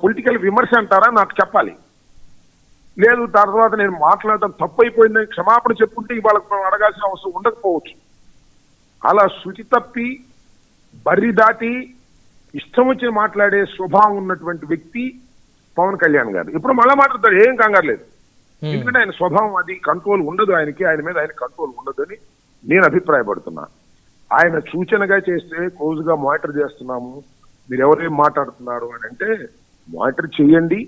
Political విమర్శ అంటారా నాకు చెప్పాలి. లేదు తర్వాత నేను మాట్లాడటం తప్పు అయిపోయిందని క్షమాపణ చెప్పుకుంటే ఇవాళ అడగాల్సిన అవసరం ఉండకపోవచ్చు. అలా శృతి తప్పి బరి దాటి ఇష్టం వచ్చి మాట్లాడే స్వభావం ఉన్నటువంటి వ్యక్తి పవన్ కళ్యాణ్ గారు. ఇప్పుడు మళ్ళా మాట్లాడతాడు, ఏం కంగారు లేదు. ఎందుకంటే ఆయన స్వభావం అది, కంట్రోల్ ఉండదు ఆయనకి, ఆయన మీద ఆయన కంట్రోల్ ఉండదు అని నేను అభిప్రాయపడుతున్నా. ఆయన సూచనగా చేస్తే క్లోజ్ గా మానిటర్ చేస్తున్నాము, మీరు ఎవరేం మాట్లాడుతున్నారు అని అంటే మానిటర్ చేయండి.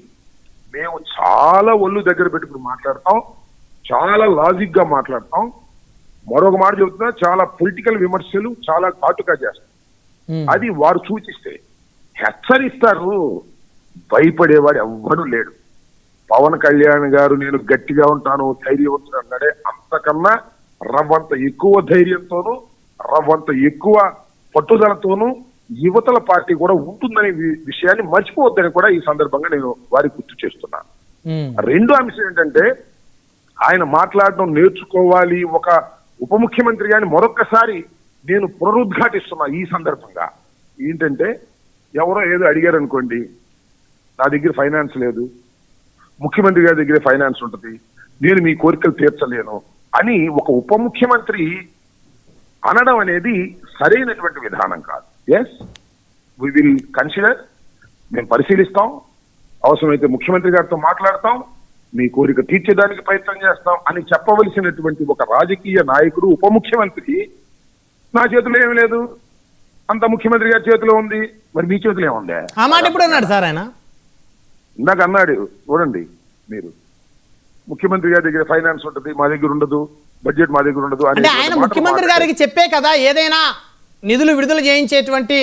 మేము చాలా ఒళ్ళు దగ్గర పెట్టుకుని మాట్లాడతాం, చాలా లాజిక్ గా మాట్లాడతాం. మరొక మాట చెబుతున్నా, చాలా పొలిటికల్ విమర్శలు చాలా ఘాటుగా చేస్తాం. అది వారు సూచిస్తే. హెచ్చరిస్తారు, భయపడేవాడు ఎవ్వడూ లేడు. పవన్ కళ్యాణ్ గారు నేను గట్టిగా ఉంటాను, ధైర్యవంతుడు అన్నాడే, అంతకన్నా రవ్వంత ఎక్కువ ధైర్యంతోనూ రవ్వంత ఎక్కువ పట్టుదలతోనూ యువతల పార్టీ కూడా ఉంటుందనే విషయాన్ని మర్చిపోవద్దని కూడా ఈ సందర్భంగా నేను వారికి గుర్తు చేస్తున్నాను. రెండో అంశం ఏంటంటే, ఆయన మాట్లాడడం నేర్చుకోవాలి ఒక ఉప ముఖ్యమంత్రి గాని మరొక్కసారి నేను పునరుద్ఘాటిస్తున్నా ఈ సందర్భంగా. ఏంటంటే, ఎవరో ఏదో అడిగారు అనుకోండి, నా దగ్గర ఫైనాన్స్ లేదు, ముఖ్యమంత్రి గారి దగ్గర ఫైనాన్స్ ఉంటుంది, నేను మీ కోరికలు తీర్చలేను అని ఒక ఉప ముఖ్యమంత్రి అనడం అనేది సరైనటువంటి విధానం కాదు. ఎస్, వి విల్ కన్సిడర్, మేము పరిశీలిస్తాం, అవసరమైతే ముఖ్యమంత్రి గారితో మాట్లాడతాం, మీ కోరిక తీర్చేదానికి ప్రయత్నం చేస్తాం అని చెప్పవలసినటువంటి ఒక రాజకీయ నాయకుడు ఉప ముఖ్యమంత్రి నా చేతిలో ఏమి లేదు, అంత ముఖ్యమంత్రి గారి చేతిలో ఉంది, మరి మీ చేతిలో ఏముంది? ఆ మాట ఎప్పుడు అన్నాడు సార్ ఆయన? ఇందాక అన్నాడు, చూడండి మీరు, ముఖ్యమంత్రి గారి దగ్గర ఫైనాన్స్ ఉంటుంది, మా దగ్గర ఉండదు, బడ్జెట్ మా దగ్గర ఉండదు అంటే ఆయన ముఖ్యమంత్రి గారికి చెప్పే కదా ఏదైనా నిధులు విడుదల చేయించేటువంటి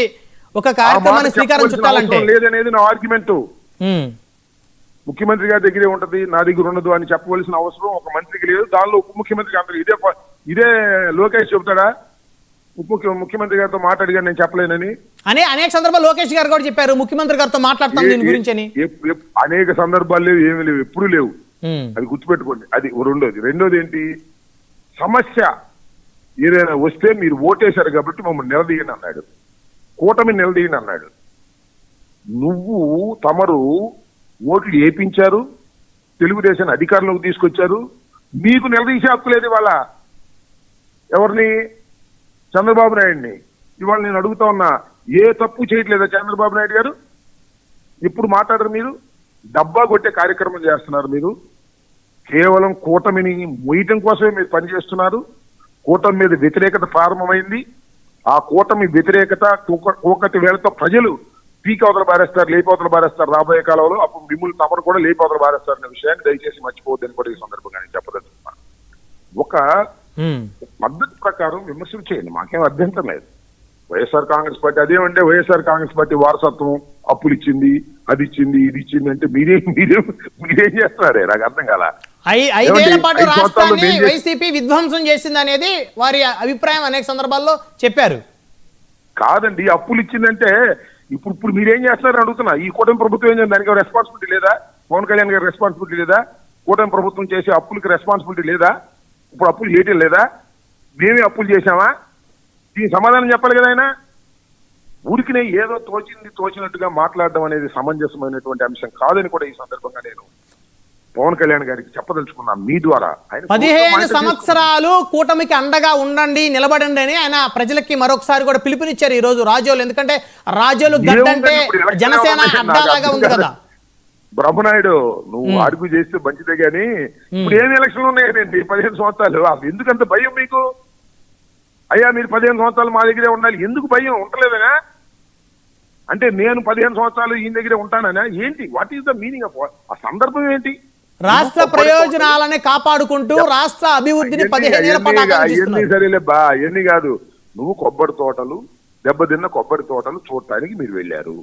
ఒక కార్యక్రమాన్ని శ్రీకారం చుట్టాలంటే లేదనేది నా ఆర్గ్యుమెంట్. ముఖ్యమంత్రి గారి దగ్గరే ఉంటది, నా దగ్గర ఉండదు అని చెప్పవలసిన అవసరం ఒక మంత్రికి లేదు. దానిలో ఉప ముఖ్యమంత్రి అందరూ ఇదే లోకేష్ చెబుతాడా ముఖ్యమంత్రి గారితో మాట్లాడిగా నేను చెప్పలేనని? అనేక సందర్భాలు లోకేష్ గారు కూడా చెప్పారు, ముఖ్యమంత్రి గారితో మాట్లాడతాం దీని గురించి అని. అనేక సందర్భాలు లేవు, ఏమి లేవు, ఎప్పుడు లేవు. అది గుర్తుపెట్టుకోండి. అది రెండోది ఏంటి, సమస్య ఏదైనా వస్తే మీరు ఓటేశారు కాబట్టి మమ్మల్ని నిలదీయని అన్నాడు, కూటమి నిలదీయని అన్నాడు. తమరు ఓట్లు ఏపించారు, తెలుగుదేశాన్ని అధికారంలోకి తీసుకొచ్చారు, మీకు నిలదీసే హక్కు లేదు ఇవాళ. ఎవరిని? చంద్రబాబు నాయుడిని. ఇవాళ నేను అడుగుతా ఉన్నా, ఏ తప్పు చేయట్లేదా చంద్రబాబు నాయుడు గారు? ఇప్పుడు మాట్లాడరు మీరు, డబ్బా కొట్టే కార్యక్రమం చేస్తున్నారు మీరు. కేవలం కూటమిని మొయ్యటం కోసమే మీరు పనిచేస్తున్నారు. కూటమి మీద వ్యతిరేకత ప్రారంభమైంది. ఆ కూటమి వ్యతిరేకత ఒకటి వేళతో ప్రజలు పీకవతలు బారేస్తారు, లేపవతలు బారేస్తారు రాబోయే కాలంలో. అప్పుడు మిమ్మల్ని తమరు కూడా లేపవతలు బారేస్తారు అనే విషయాన్ని దయచేసి మర్చిపోవద్దని కూడా ఈ సందర్భంగా నేను చెప్పదలుచుకున్నాను. ఒక పద్ధతి ప్రకారం విమర్శలు చేయండి, మాకేం అభ్యంతరం లేదు. వైఎస్ఆర్ కాంగ్రెస్ పార్టీ అదేమంటే వైఎస్ఆర్ కాంగ్రెస్ పార్టీ వారసత్వం, అప్పులు ఇచ్చింది, అది ఇచ్చింది, ఇది ఇచ్చింది అంటే మీరేం చేస్తున్నారే నాకు అర్థం కాల. 5 ఏళ్ల పాటు రాష్ట్రాన్ని వైసీపీ విధ్వంసం చేసింది అనేది వారి అభిప్రాయం అనేక సందర్భాల్లో చెప్పారు. కాదండి, అప్పులు ఇచ్చిందంటే ఇప్పుడు మీరేం చేస్తున్నారని అడుగుతున్నా. ఈ కూటమి ప్రభుత్వం ఏం చేయాలి? దానికి రెస్పాన్సిబిలిటీ లేదా? పవన్ కళ్యాణ్ గారి రెస్పాన్సిబిలిటీ లేదా? కూటమి ప్రభుత్వం చేసే అప్పులకి రెస్పాన్సిబిలిటీ లేదా? ఇప్పుడు అప్పులు చేయటం లేదా? మేమే అప్పులు చేశామా? దీనికి సమాధానం చెప్పాలి కదా ఆయన. ఊరికినే ఏదో తోచినట్టుగా మాట్లాడడం అనేది సమంజసమైనటువంటి అంశం కాదని కూడా ఈ సందర్భంగా నేను పవన్ కళ్యాణ్ గారికి చెప్పదలుచుకున్నాను మీ ద్వారా. 15 సంవత్సరాలు కూటమికి అండగా ఉండండి, నిలబడండి అని ఆయన ప్రజలకి మరొకసారి కూడా పిలుపునిచ్చారు ఈ రోజు రాజోలు. ఎందుకంటే రాజోలు గడ్డంటే జనసేన అడ్డాలాగా ఉంది కదా. బ్రహ్మనాయుడు, నువ్వు ఆర్గ్యూ చేస్తే మంచిదే గాని ఇప్పుడు ఏమి ఎలక్షన్లు ఉన్నాయండి 15 సంవత్సరాలు? ఎందుకంత భయం మీకు? అయ్యా మీరు 15 సంవత్సరాలు మా దగ్గరే ఉండాలి, ఎందుకు భయం? ఉండలేదనా? అంటే నేను 15 సంవత్సరాలు ఈయన దగ్గరే ఉంటానన్నా ఏంటి? What is the meaning of? ఆ సందర్భం ఏంటి? రాష్ట్ర ప్రయోజనాలని కాపాడుకుంటూ రాష్ట్ర అభివృద్ధిని 15 ఏళ్ల పాటు అవన్నీ సరేలే బా, అవన్నీ కాదు. నువ్వు కొబ్బరి తోటలు, దెబ్బతిన్న కొబ్బరి తోటలు చూడటానికి మీరు వెళ్ళారు.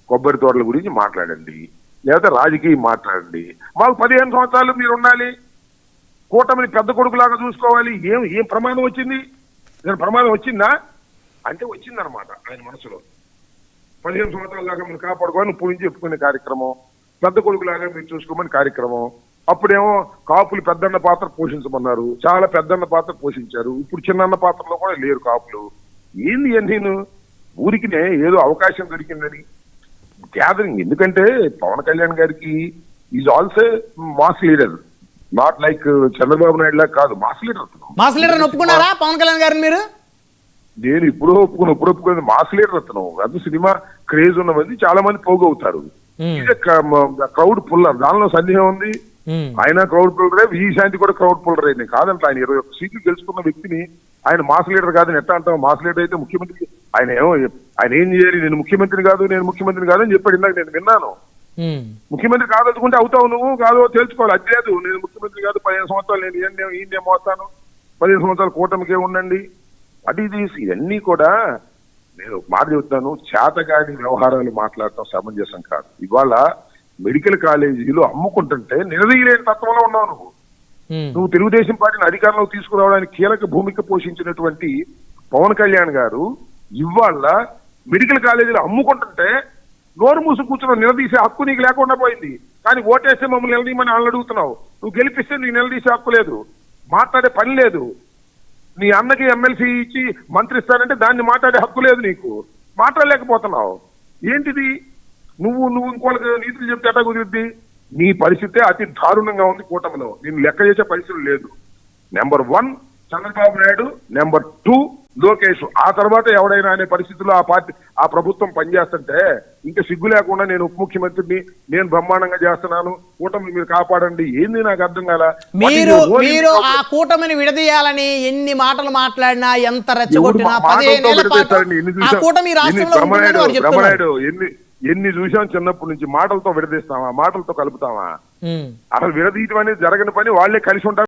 కొబ్బరి తోటల గురించి మాట్లాడండి, లేకపోతే రాజకీయం మాట్లాడండి. మాకు 15 సంవత్సరాలు మీరు ఉండాలి, కూటమిని పెద్ద కొడుకులాగా చూసుకోవాలి. ఏం ప్రమాదం వచ్చింది? నేను ప్రమాదం వచ్చిందా అంటే వచ్చిందనమాట ఆయన మనసులో. 15 సంవత్సరాల దాకా మీరు కాపాడుకోవాలి, ఇప్పుడు నుంచి చెప్పుకునే కార్యక్రమం, పెద్ద కొడుకులాగా మీరు చూసుకోమని కార్యక్రమం. అప్పుడేమో కాపులు పెద్దన్న పాత్ర పోషించమన్నారు, చాలా పెద్దన్న పాత్ర పోషించారు. ఇప్పుడు చిన్నన్న పాత్రలో కూడా లేరు కాపులు. ఏంది నేను ఊరికినే ఏదో అవకాశం దొరికిందని గ్యాదరింగ్. ఎందుకంటే పవన్ కళ్యాణ్ గారికి is also mass leader, not like Chandrababu Naidu లాగా కాదు, మాస్ లీడర్. మాస్ లీడర్ ఒప్పుకున్నారా పవన్ కళ్యాణ్ గారిని మీరు? నేను ఇప్పుడు ఒప్పుకుని మాస్ లీడర్ అతను. అది సినిమా క్రేజ్ ఉన్న మంది చాలా మంది పోగవుతారు. క్రౌడ్ పుల్లర్, దానిలో సందేహం ఉంది. ఆయన క్రౌడ్ పుల్లరే, విజయశాంతి కూడా క్రౌడ్ పుల్లర్ అయింది కాదంట. ఆయన 21 సీట్లు గెలుచుకున్న వ్యక్తిని ఆయన మాస్ లీడర్ కాదని ఎట్లా అంటాం? మాస్ లీడర్ అయితే ముఖ్యమంత్రి ఆయన ఏం చేయాలి? నేను ముఖ్యమంత్రిని కాదు అని చెప్పాడు. ఇందాక నేను విన్నాను. ముఖ్యమంత్రి కాదనుకుంటే అవుతావు, నువ్వు కాదో తెలుసుకోవాలి. అది లేదు, నేను ముఖ్యమంత్రి కాదు, 15 సంవత్సరాలు నేను ఈయన మోస్తాను, 15 సంవత్సరాలు కూటమికే ఉండండి. అది ఇవన్నీ కూడా నేను ఒక మాట చెబుతాను, చేతగాని వ్యవహారాలు మాట్లాడటం సమంజసం కాదు. ఇవాళ మెడికల్ కాలేజీలు అమ్ముకుంటుంటే నిలదీయలేని తత్వంలో ఉన్నావు నువ్వు. నువ్వు తెలుగుదేశం పార్టీని అధికారంలోకి తీసుకురావడానికి కీలక భూమిక పోషించినటువంటి పవన్ కళ్యాణ్ గారు ఇవాళ మెడికల్ కాలేజీలు అమ్ముకుంటుంటే నోరు మూసు కూర్చున్నావు. నిలదీసే హక్కు నీకు లేకుండా పోయింది. కానీ ఓటేస్తే మమ్మల్ని నిలదీయమని వాళ్ళు అడుగుతున్నావు. నువ్వు గెలిపిస్తే నీకు నిలదీసే హక్కు లేదు, మాట్లాడే పని లేదు. నీ అన్నకి ఎమ్మెల్సీ ఇచ్చి మంత్రి ఇస్తానంటే దాన్ని మాట్లాడే హక్కు లేదు నీకు, మాట్లాడలేకపోతున్నావు. ఏంటిది? నువ్వు ఇంకోళ్ళకి నీతులు చెప్తే ఎట్టా కుదిరిద్ది? నీ పరిస్థితే అతి దారుణంగా ఉంది కూటమిలో. నేను లెక్క చేసే పరిస్థితులు లేదు. Number 1 Chandrababu Naidu, number 2 Lokesh. ఆ తర్వాత ఎవడైనా అనే పరిస్థితుల్లో ఆ ప్రభుత్వం పనిచేస్తుంటే ఇంకా సిగ్గు లేకుండా నేను ఉప ముఖ్యమంత్రిని, నేను బ్రహ్మాండంగా చేస్తున్నాను, కూటమిని మీరు కాపాడండి. ఏంది నాకు అర్థం కాల. మీరు ఆ కూటమిని విడదీయాలని ఎన్ని మాటలు మాట్లాడినా, ఎంత రెచ్చగొట్టినా, 15 ఏళ్ల పాటు ఆ కూటమి రాష్ట్రంలో ఉంటుందని వారు చెప్తున్నారు. ఎన్ని చూసాం చిన్నప్పటి నుంచి. మాటలతో విడదీస్తావా? మాటలతో కలుపుతావా? అసలు విడదీయటం అనేది జరగని పని. వాళ్ళే కలిసి ఉంటారు.